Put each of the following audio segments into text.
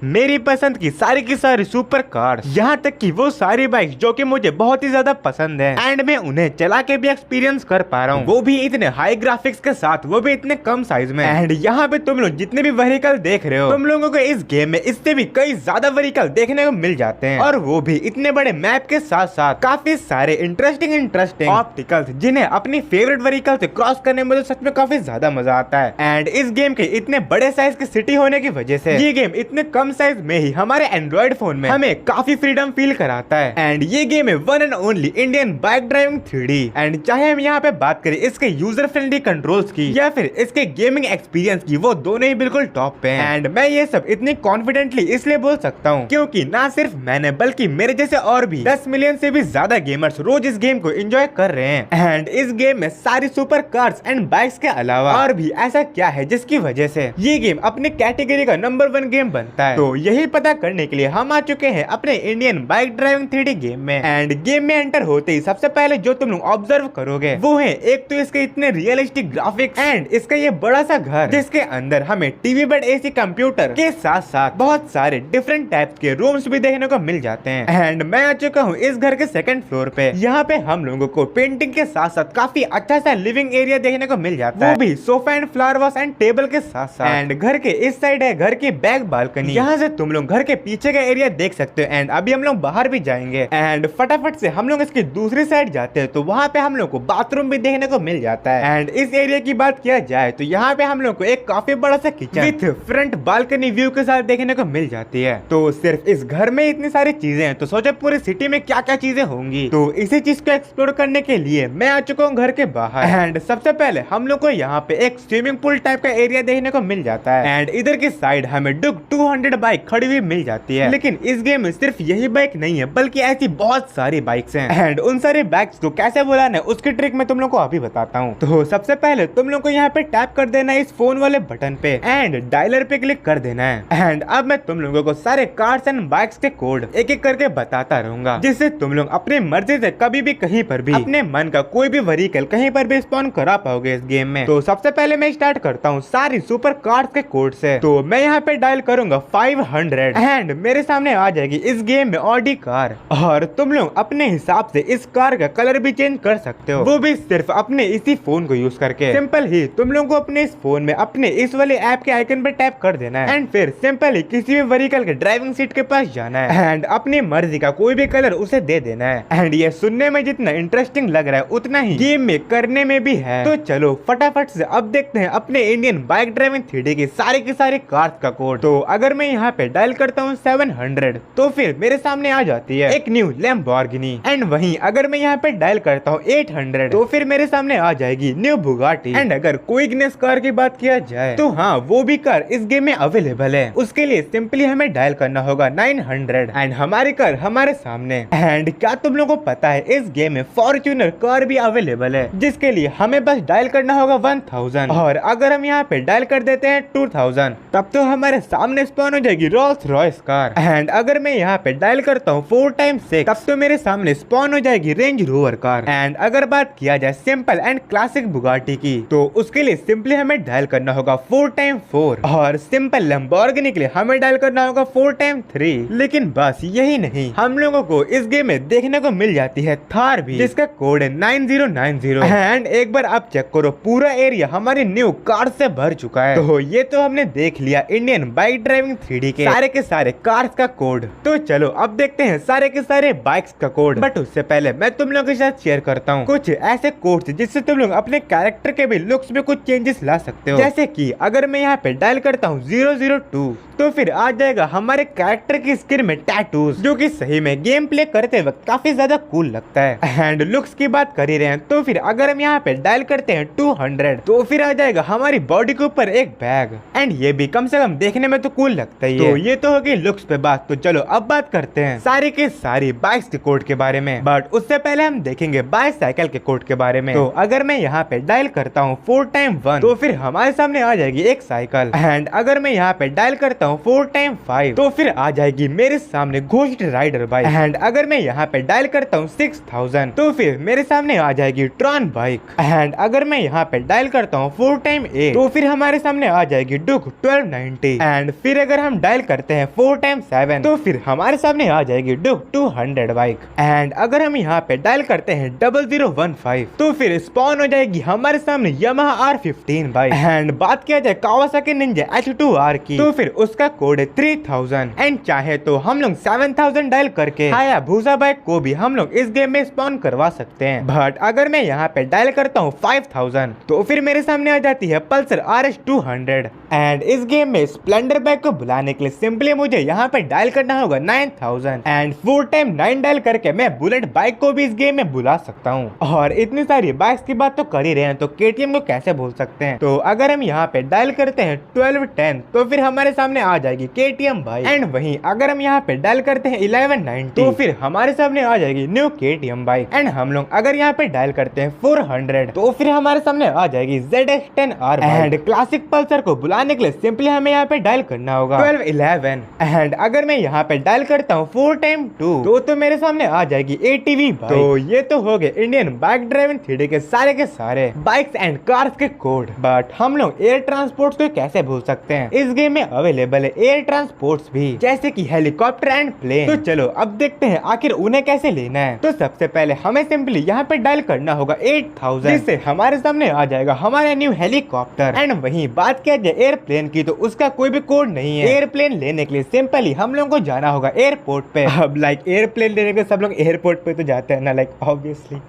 मेरी पसंद की सारी सुपर कार्स, यहाँ तक कि वो सारी बाइक्स जो कि मुझे बहुत ही ज्यादा पसंद है एंड मैं उन्हें चला के भी एक्सपीरियंस कर पा रहा हूँ, वो भी इतने हाई ग्राफिक्स के साथ, वो भी इतने कम साइज में। एंड यहाँ पे तुम लोग जितने भी व्हीकल देख रहे हो, तुम लोगों को इस गेम में इससे भी कई ज्यादा व्हीकल देखने को मिल जाते हैं, और वो भी इतने बड़े मैप के साथ साथ काफी सारे इंटरेस्टिंग ऑप्टिकल्स, जिन्हें अपनी फेवरेट व्हीकल से क्रॉस करने में तो सच में काफी ज्यादा मजा आता है। एंड इस गेम के इतने बड़े साइज की सिटी होने की वजह से ये गेम इतने कम साइज में ही हमारे एंड्रॉइड फोन में हमें काफी फ्रीडम फील कराता है। एंड ये गेम है one and only Indian bike driving 3D। And चाहे हम यहाँ पे बात करें इसके यूजर फ्रेंडली कंट्रोल्स की या फिर इसके गेमिंग एक्सपीरियंस की, वो दोनों ही बिल्कुल टॉप पे हैं। एंड मैं ये सब इतनी कॉन्फिडेंटली इसलिए बोल सकता हूँ क्योंकि ना सिर्फ मैंने बल्कि मेरे जैसे और भी 10 मिलियन से भी ज्यादा गेमर्स रोज इस गेम को एंजॉय कर रहे हैं। एंड इस गेम में सारी सुपर कार्स एंड बाइक्स के अलावा और भी ऐसा क्या है जिसकी वजह से ये गेम अपने कैटेगरी का नंबर 1 गेम बनता है, तो यही पता करने के लिए हम आ चुके हैं अपने Indian bike driving 3D game में। एंड गेम में एंटर होते ही सबसे पहले जो तुम लोग ऑब्जर्व करोगे वो है एक तो इसके इतने रियलिस्टिक ग्राफिक्स एंड इसका ये बड़ा सा घर जिसके अंदर हमें टीवी बेड एसी कंप्यूटर के साथ साथ बहुत सारे डिफरेंट टाइप्स के रूम्स भी देखने को मिल जाते हैं। एंड मैं आ चुका हूँ इस घर के सेकंड फ्लोर पे। यहाँ पे हम लोगों को पेंटिंग के साथ साथ काफी अच्छा सा लिविंग एरिया देखने को मिल जाता है, वो भी sofa and flower wash and table के साथ साथ। एंड घर के इस साइड है घर की बैक बालकनी, यहाँ से तुम लोग घर के पीछे का एरिया देख सकते हो। एंड अभी हम लोग बाहर भी जाएंगे एंड फटाफट से हम लोग इसकी दूसरी साइड जाते हैं, तो वहाँ पे हम लोग को बाथरूम भी देखने को मिल जाता है। एंड इस एरिया की बात किया जाए तो यहाँ पे हम लोग को एक काफी बड़ा सा kitchen with front balcony view के साथ देखने को मिल जाती है। तो सिर्फ इस घर में इतनी सारी चीजें हैं, तो सोचो पूरी सिटी में क्या क्या चीजें होंगी। तो इसी चीज को एक्सप्लोर करने के लिए मैं आ चुका हूँ घर के बाहर। एंड सबसे पहले हम लोग को यहाँ पे एक स्विमिंग पूल टाइप का एरिया देखने को मिल जाता है। एंड इधर की साइड हमें डुक 200 बाइक खड़ी हुई मिल जाती है। लेकिन इस गेम में सिर्फ यही बाइक नहीं है बल्कि ऐसी बहुत सारी बाइक्स हैं। एंड उन सारी बाइक्स को कैसे बुलाना है उसकी ट्रिक मैं तुम लोग को अभी बताता हूँ। तो सबसे पहले तुम लोग को यहाँ पे टैप कर देना है इस फोन वाले बटन पे एंड डायलर पे क्लिक कर देना है। एंड अब मैं तुम लोगों को सारे कार्स एंड बाइक्स के कोड एक एक करके बताता रहूंगा, जिससे तुम लोग अपनी मर्जी से कभी भी कहीं पर भी अपने मन का कोई भी व्हीकल कहीं पर भी स्पॉन करा पाओगे इस गेम में। तो सबसे पहले मैं स्टार्ट करता हूँ सारी सुपर कार्स के कोड से। तो मैं यहाँ पे डायल करूंगा 500 एंड मेरे सामने आ जाएगी इस गेम में ऑडी कार, और तुम लोग अपने हिसाब से इस कार का कलर भी चेंज कर सकते हो, वो भी सिर्फ अपने इसी फोन को यूज करके। सिंपल ही तुम लोग को अपने इस फोन में अपने इस वाले ऐप के आइकन पे टैप कर देना है एंड फिर सिंपल ही किसी भी व्हीकल के ड्राइविंग सीट के पास जाना है एंड अपनी मर्जी का कोई भी कलर उसे दे देना है। एंड ये सुनने में जितना इंटरेस्टिंग लग रहा है उतना ही गेम में करने में भी है। तो चलो फटाफट से अब देखते हैं अपने इंडियन बाइक ड्राइविंग 3D की सारी कार्स का कोड। तो अगर मैं यहाँ पे डायल करता हूँ 700 तो फिर मेरे सामने आ जाती है एक न्यू लैम्बोर्गिनी। एंड वहीं अगर मैं यहाँ पे डायल करता हूँ 800 तो फिर मेरे सामने आ जाएगी न्यू बुगाटी। एंड अगर क्विकनेस कार की बात किया जाए तो हाँ वो भी कार इस गेम में अवेलेबल है। उसके लिए सिंपली हमें डायल करना होगा 900 एंड हमारी कार हमारे सामने। एंड क्या तुम लोगों को पता है इस गेम में फॉर्च्यूनर कार भी अवेलेबल है, जिसके लिए हमें बस डायल करना होगा 1000। और अगर हम यहाँ पे डायल कर देते हैं 2000 तब तो हमारे सामने स्पॉन हो जाएगी रोल्स रॉयस कार। एंड अगर मैं यहाँ पे डायल करता हूँ 4x6 तब तो मेरे सामने स्पॉन हो जाएगी रेंज रोवर कार। एंड अगर बात किया जाए सिंपल एंड क्लासिक बुगाटी की तो उसके लिए सिंपली हमें डायल करना होगा 4x4 और सिंपल लैम्बोर्गिनी के लिए हमें डायल करना होगा 4x3। लेकिन बस यही नहीं, हम लोगों को इस गेम में देखने को मिल जाती है थार भी, जिसका कोड है 9090। एंड एक बार आप चेक करो पूरा एरिया हमारी न्यू कार से भर चुका है। तो ये तो हमने देख लिया इंडियन बाइक ड्राइविंग 3D के सारे कार्स का कोड। तो चलो अब देखते हैं सारे के सारे बाइक्स का कोड। बट उससे पहले मैं तुम लोगों के साथ शेयर करता हूँ कुछ ऐसे कोड्स जिससे तुम लोग अपने कैरेक्टर के भी लुक्स में कुछ चेंजेस ला सकते हो। जैसे कि अगर मैं यहाँ पे डायल करता हूँ 002 तो फिर आ जाएगा हमारे कैरेक्टर की स्किन में टैटूज, जो कि सही में गेम प्ले करते वक्त काफी ज्यादा कूल लगता है। एंड लुक्स की बात कर ही रहे हैं तो फिर अगर हम यहाँ पे डायल करते हैं 200 तो फिर आ जाएगा हमारी बॉडी के ऊपर एक बैग। एंड ये भी कम से कम देखने में तो कूल लगता ही है। तो ये तो होगी लुक्स पे बात। तो चलो अब बात करते हैं सारी के सारी बाइक्स के कोड के बारे में। बट उससे पहले हम देखेंगे बाइसाइकिल के कोड के बारे में। तो अगर मैं यहाँ पे डायल करता हूँ 4x1 तो फिर हमारे सामने आ जाएगी एक साइकिल। एंड अगर मैं यहाँ पे डायल करता हूँ हूँ 4x5 तो फिर आ जाएगी मेरे सामने घोस्ट राइडर बाइक। एंड अगर मैं यहाँ पे डायल करता हूँ 6000 तो फिर मेरे सामने आ जाएगी ट्रॉन बाइक। एंड अगर मैं यहाँ पे डायल करता हूँ 4x8 तो फिर हमारे सामने आ जाएगी डुक 1290। एंड फिर अगर हम डायल करते हैं 4x7 तो फिर हमारे सामने आ जाएगी डुक 200 बाइक। एंड अगर हम यहाँ पे डायल करते हैं 0015 तो फिर स्पॉन हो जाएगी हमारे सामने Yamaha R15 बाइक। एंड बात किया जाए कावासाकी निंजा H2R की तो फिर उसका कोड है 3000। एंड चाहे तो हम लोग 7000 डायल करके हायाबुसा बाइक को भी हम लोग इस गेम में स्पॉन करवा सकते हैं। बट अगर मैं यहाँ पे डायल करता हूँ 5000 तो फिर मेरे सामने आ जाती है पल्सर RS200। एंड इस गेम में स्प्लेंडर बाइक को बुलाने के लिए सिंपली मुझे यहाँ पे डायल करना होगा 9000। एंड 4x9 डायल करके मैं बुलेट बाइक को भी इस गेम में बुला सकता हूँ। और इतनी सारी बाइक्स की बात तो कर ही रहे हैं तो KTM को कैसे भूल सकते हैं। तो अगर हम यहाँ पे डायल करते हैं 1210 तो फिर हमारे सामने आ जाएगी KTM बाइक। एंड वहीं अगर हम यहाँ पे डायल करते हैं 1190 तो फिर हमारे सामने आ जाएगी न्यू KTM बाइक। एंड हम लोग अगर यहाँ पे डायल करते हैं 400 तो फिर हमारे सामने आ जाएगी ZX10R। एंड क्लासिक पल्सर को बुलाने के लिए सिंपली हमें यहाँ पे डायल करना होगा 1211। एंड अगर मैं यहाँ पे डायल करता हूँ 4x2 तो मेरे सामने आ जाएगी ATV बाइक। तो ये तो हो गए इंडियन बाइक ड्राइविंग 3D के सारे बाइक्स एंड कार्स के कोड। बट हम लोग एयर ट्रांसपोर्ट को कैसे भूल सकते हैं। इस गेम में अवेलेबल है एयर ट्रांसपोर्ट्स भी जैसे कि हेलीकॉप्टर एंड प्लेन। तो चलो अब देखते हैं आखिर उन्हें कैसे लेना है। तो सबसे पहले हमें सिंपली यहाँ पे डायल करना होगा 8000 जिससे हमारे सामने आ जाएगा हमारा न्यू हेलीकॉप्टर। एंड वहीं बात किया जाए एयरप्लेन की तो उसका कोई भी कोड नहीं है। एयरप्लेन लेने के लिए सिंपली हम लोग को जाना होगा एयरपोर्ट पे। अब लाइक एयरप्लेन लेने के सब लोग एयरपोर्ट पे तो जाते हैं ना लाइक ऑब्वियसली।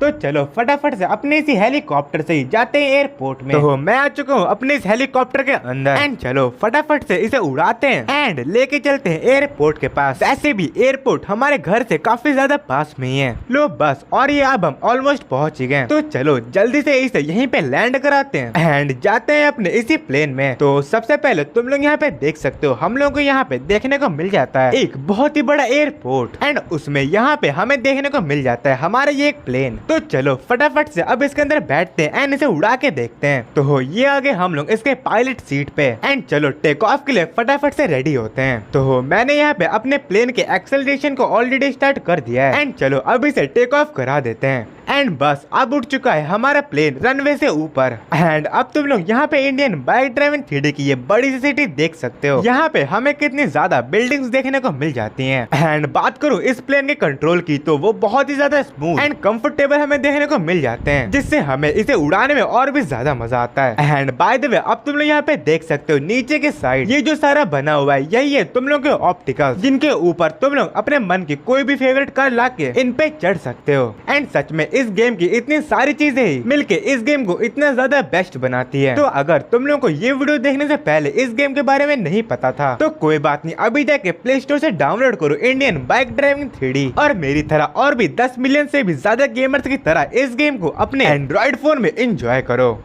तो चलो फटाफट से अपने इसी हेलीकॉप्टर से ही जाते हैं एयरपोर्ट में। तो मैं आ चुका हूँ अपने इस हेलीकॉप्टर के अंदर। एंड चलो फटाफट से इसे उड़ाते हैं एंड लेके चलते हैं एयरपोर्ट के पास। वैसे भी एयरपोर्ट हमारे घर से काफी ज्यादा पास में ही है। लो बस और ये अब हम ऑलमोस्ट पहुंच ही गए। तो चलो जल्दी से इसे यहीं पे लैंड कराते हैं एंड जाते हैं अपने इसी प्लेन में। तो सबसे पहले तुम लोग यहाँ पे देख सकते हो हम लोग को यहाँ पे देखने को मिल जाता है एक बहुत ही बड़ा एयरपोर्ट। एंड उसमें यहाँ पे हमें देखने को मिल जाता है हमारा ये एक प्लेन। तो चलो फटाफट से अब इसके अंदर बैठते हैं एंड इसे उड़ा के देखते हैं। तो ये आगे हम लोग इसके पायलट सीट पे। एंड चलो टेक ऑफ के लिए फटाफट से रेडी होते हैं। तो मैंने यहाँ पे अपने प्लेन के एक्सेलरेशन को ऑलरेडी स्टार्ट कर दिया है। एंड चलो अब इसे टेक ऑफ करा देते हैं। एंड बस अब उठ चुका है हमारा प्लेन रनवे से ऊपर। एंड अब तुम लोग यहाँ पे इंडियन बाइक ड्राइविंग 3D की ये बड़ी सी सिटी देख सकते हो। यहाँ पे हमें कितनी ज्यादा बिल्डिंग्स देखने को मिल जाती हैं। एंड बात करूँ इस प्लेन के कंट्रोल की तो वो बहुत ही ज्यादा स्मूथ एंड कंफर्टेबल हमें देखने को मिल जाते हैं जिससे हमें इसे उड़ाने में और भी ज्यादा मजा आता है। एंड बाय द वे अब तुम लोग यहाँ पे देख सकते हो नीचे के साइड ये जो सारा बना हुआ है यही है तुम लोग के ऑप्टिकल्स जिनके ऊपर तुम लोग अपने मन की कोई भी फेवरेट कार लाके इन पे चढ़ सकते हो। एंड सच में इस गेम की इतनी सारी चीजें ही मिलके इस गेम को इतना ज्यादा बेस्ट बनाती है। तो अगर तुम लोगों को ये वीडियो देखने से पहले इस गेम के बारे में नहीं पता था तो कोई बात नहीं, अभी जाके प्ले स्टोर से डाउनलोड करो इंडियन बाइक ड्राइविंग 3D और मेरी तरह और भी 10 मिलियन से भी ज्यादा गेमर्स की तरह इस गेम को अपने एंड्रॉइड फोन में एंजॉय करो।